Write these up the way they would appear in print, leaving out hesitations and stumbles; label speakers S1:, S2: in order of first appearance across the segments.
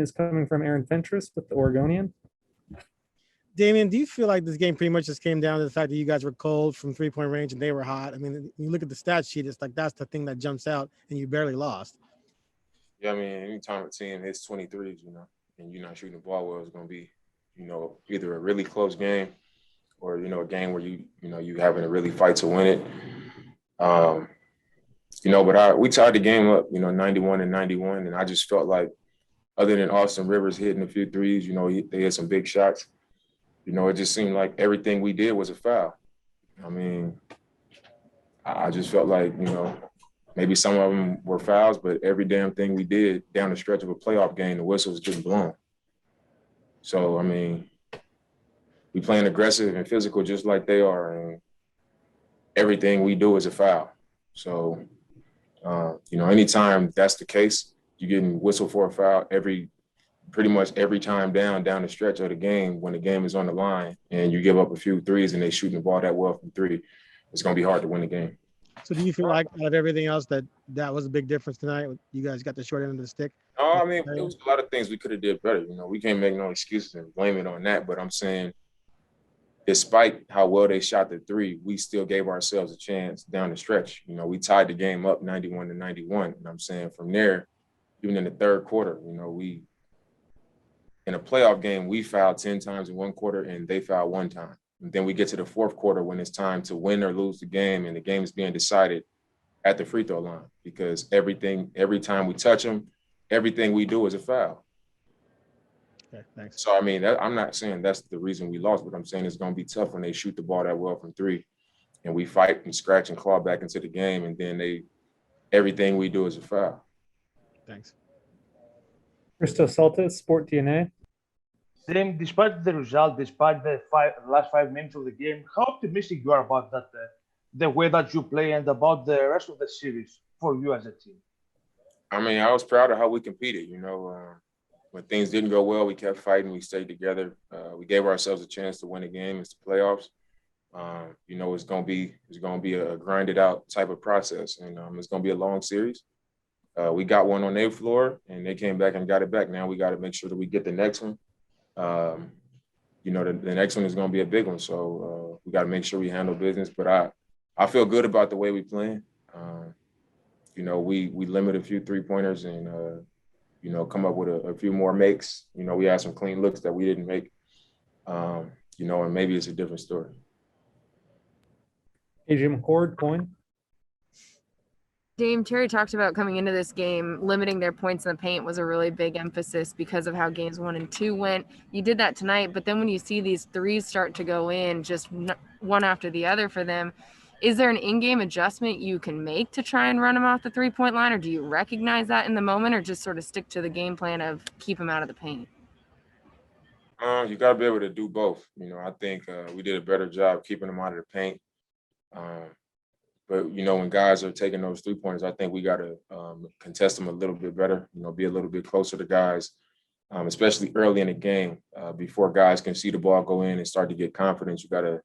S1: is coming from Aaron Fentress with the Oregonian.
S2: Damian, do you feel like this game pretty much just came down to the fact that you guys were cold from three-point range and they were hot? I mean, when you look at the stat sheet, it's like that's the thing that jumps out, and you barely lost.
S3: Yeah, I mean, anytime a team hits 23s, and you're not shooting the ball well, it's going to be, either a really close game or, a game where you having to really fight to win it. But we tied the game up, 91-91, and I just felt like other than Austin Rivers hitting a few threes, they had some big shots. It just seemed like everything we did was a foul. I mean, I just felt like, maybe some of them were fouls, but every damn thing we did down the stretch of a playoff game, the whistle was getting blown. So, I mean, we playing aggressive and physical just like they are, and everything we do is a foul. So, anytime that's the case, you're getting whistled for a foul pretty much every time down the stretch of the game when the game is on the line and you give up a few threes and they shooting the ball that well from three, it's going to be hard to win the game.
S2: So do you feel like out of everything else that was a big difference tonight? You guys got the short end of the stick?
S3: No, I mean, there was a lot of things we could have did better. We can't make no excuses and blame it on that. But I'm saying, despite how well they shot the three, we still gave ourselves a chance down the stretch. We tied the game up 91-91. And I'm saying from there, even in the third quarter, we in a playoff game, we fouled 10 times in one quarter and they fouled one time. And then we get to the fourth quarter when it's time to win or lose the game and the game is being decided at the free throw line because every time we touch them, everything we do is a foul.
S2: Okay, thanks.
S3: So, I mean, I'm not saying that's the reason we lost, but I'm saying it's going to be tough when they shoot the ball that well from three and we fight and scratch and claw back into the game and then everything we do is a foul.
S2: Thanks.
S1: Christo Salta, Sport DNA.
S4: Dame, despite the result, despite the last 5 minutes of the game, how optimistic you are about that, the way that you play and about the rest of the series for you as a team?
S3: I mean, I was proud of how we competed. When things didn't go well, we kept fighting. We stayed together. We gave ourselves a chance to win a game. It's the playoffs. It's going to be a grinded out type of process, and it's going to be a long series. We got one on their floor, and they came back and got it back. Now we got to make sure that we get the next one. The next one is going to be a big one. So we got to make sure we handle business. But I feel good about the way we playing. We limit a few 3-pointers and, come up with a few more makes. We had some clean looks that we didn't make, and maybe it's a different story.
S1: AJ McCord, Coin.
S5: Dame, Terry talked about coming into this game, limiting their points in the paint was a really big emphasis because of how games 1 and 2 went. You did that tonight, but then when you see these threes start to go in, just one after the other for them, is there an in-game adjustment you can make to try and run them off the 3-point line, or do you recognize that in the moment, or just sort of stick to the game plan of keep them out of the paint?
S3: You got to be able to do both. I think we did a better job keeping them out of the paint. But, when guys are taking those 3-pointers, I think we got to contest them a little bit better, be a little bit closer to guys, especially early in the game before guys can see the ball go in and start to get confidence. You got to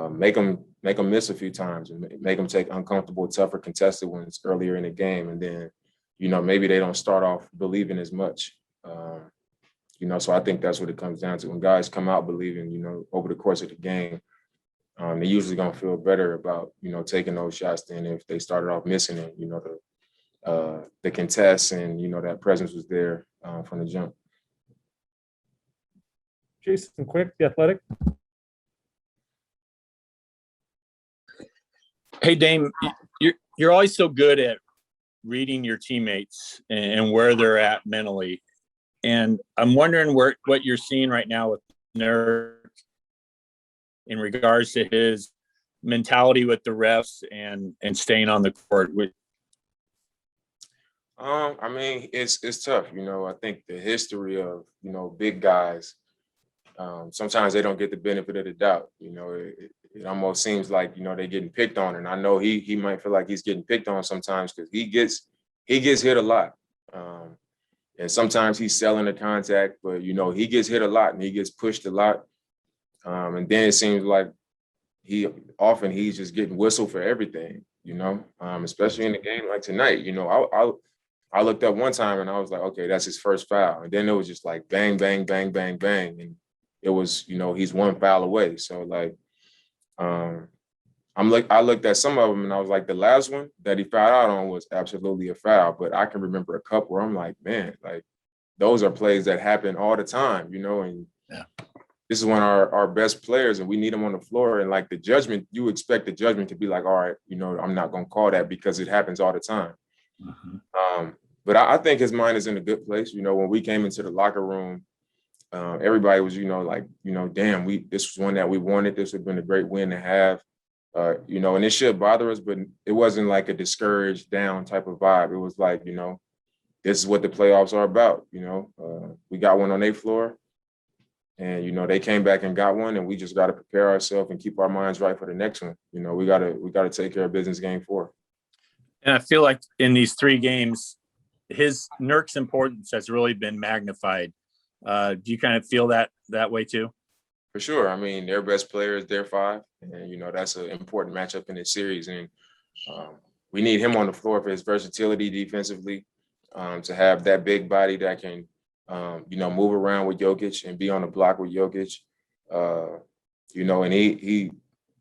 S3: make them miss a few times and make them take uncomfortable, tougher, contested ones earlier in the game. And then, maybe they don't start off believing as much. So I think that's what it comes down to. When guys come out believing, over the course of the game, they're usually going to feel better about, taking those shots than if they started off missing it, the contest and, that presence was there from the jump.
S1: Jason Quick, The Athletic.
S6: Hey, Dame, you're always so good at reading your teammates and where they're at mentally. And I'm wondering what you're seeing right now with Nerk in regards to his mentality with the refs and staying on the court.
S3: I mean, it's tough. I think the history of, big guys, sometimes they don't get the benefit of the doubt. It almost seems like, they're getting picked on. And I know he might feel like he's getting picked on sometimes because he gets hit a lot. And sometimes he's selling the contact, but, he gets hit a lot and he gets pushed a lot. And then it seems like he's just getting whistled for everything, especially in a game like tonight. I looked up one time and I was like, okay, that's his first foul. And then it was just like bang, bang, bang, bang, bang. And it was, he's one foul away. So like, I looked at some of them and I was like, the last one that he fouled out on was absolutely a foul. But I can remember a couple where I'm like, man, like those are plays that happen all the time, and
S6: Yeah.
S3: This is one of our best players and we need him on the floor. And like the judgment, you expect the judgment to be like, all right, I'm not going to call that because it happens all the time.
S6: Mm-hmm.
S3: But I think his mind is in a good place. When we came into the locker room, everybody was, damn, this was one that we wanted. This would have been a great win to have, and it should bother us, but it wasn't like a discouraged down type of vibe. It was like, this is what the playoffs are about. We got one on their floor and, they came back and got one and we just got to prepare ourselves and keep our minds right for the next one. We got to take care of business game 4.
S6: And I feel like in these 3 games, Nerk's importance has really been magnified. Do you kind of feel that way too?
S3: For sure. I mean, their best player is their 5, and that's an important matchup in this series. And we need him on the floor for his versatility defensively, to have that big body that can, move around with Jokic and be on the block with Jokic. And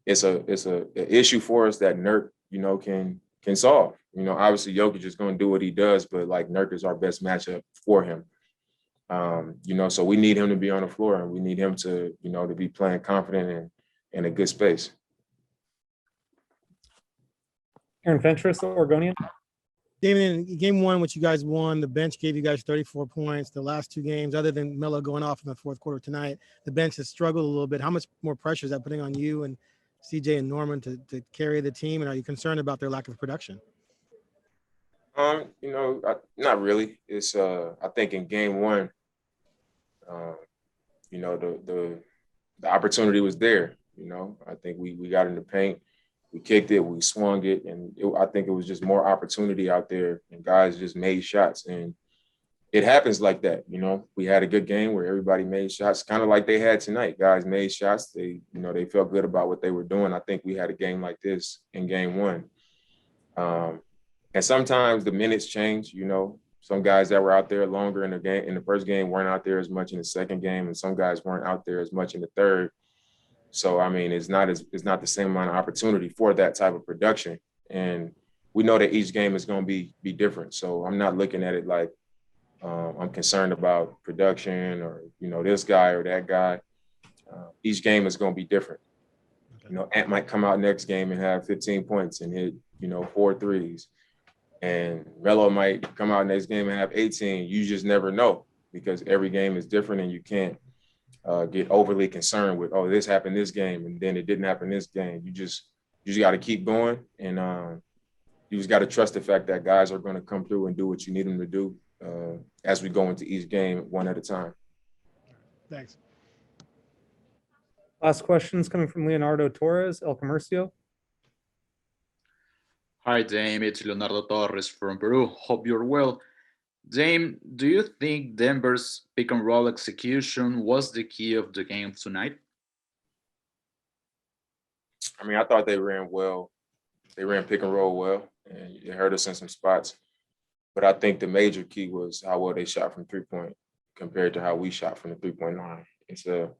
S3: it's a issue for us that Nerk, can solve. Obviously Jokic is going to do what he does, but like Nerk is our best matchup for him. So we need him to be on the floor and we need him to, to be playing confident and in a good space.
S1: Aaron Fentress, Oregonian.
S2: Damian, in game 1, which you guys won, the bench gave you guys 34 points. The last 2 games, other than Melo going off in the fourth quarter tonight, the bench has struggled a little bit. How much more pressure is that putting on you and CJ and Norman to carry the team? And are you concerned about their lack of production?
S3: Not really. It's I think in game 1, the opportunity was there. I think we got in the paint, we kicked it, we swung it, and I think it was just more opportunity out there, and guys just made shots. And it happens like that. We had a good game where everybody made shots, kind of like they had tonight. Guys made shots. They, they felt good about what they were doing. I think we had a game like this in game 1. And sometimes the minutes change. Some guys that were out there longer in the first game weren't out there as much in the second game, and some guys weren't out there as much in the third. So I mean, it's not the same amount of opportunity for that type of production. And we know that each game is going to be different. So I'm not looking at it like I'm concerned about production or this guy or that guy. Each game is going to be different. Ant might come out next game and have 15 points and hit 4 threes. And Melo might come out next game and have 18. You just never know because every game is different and you can't get overly concerned with, oh, this happened this game and then it didn't happen this game. You just got to keep going and you just got to trust the fact that guys are going to come through and do what you need them to do as we go into each game one at a time.
S2: Thanks.
S1: Last questions coming from Leonardo Torres, El Comercio.
S7: Hi, Dame. It's Leonardo Torres from Peru. Hope you're well. Dame, do you think Denver's pick and roll execution was the key of the game tonight?
S3: I mean, I thought they ran well. They ran pick and roll well, and it hurt us in some spots. But I think the major key was how well they shot from 3-point compared to how we shot from the 3-point line. It's a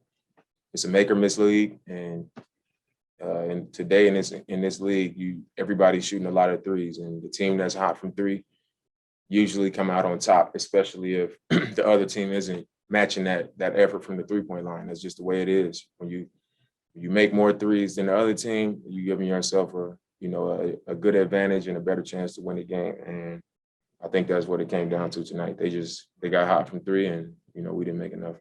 S3: make or miss league, and today in this league, everybody's shooting a lot of threes, and the team that's hot from 3 usually come out on top, especially if the other team isn't matching that effort from the 3-point line. That's just the way it is. When you make more threes than the other team, you're giving yourself a good advantage and a better chance to win the game. And I think that's what it came down to tonight. They got hot from 3, and we didn't make enough.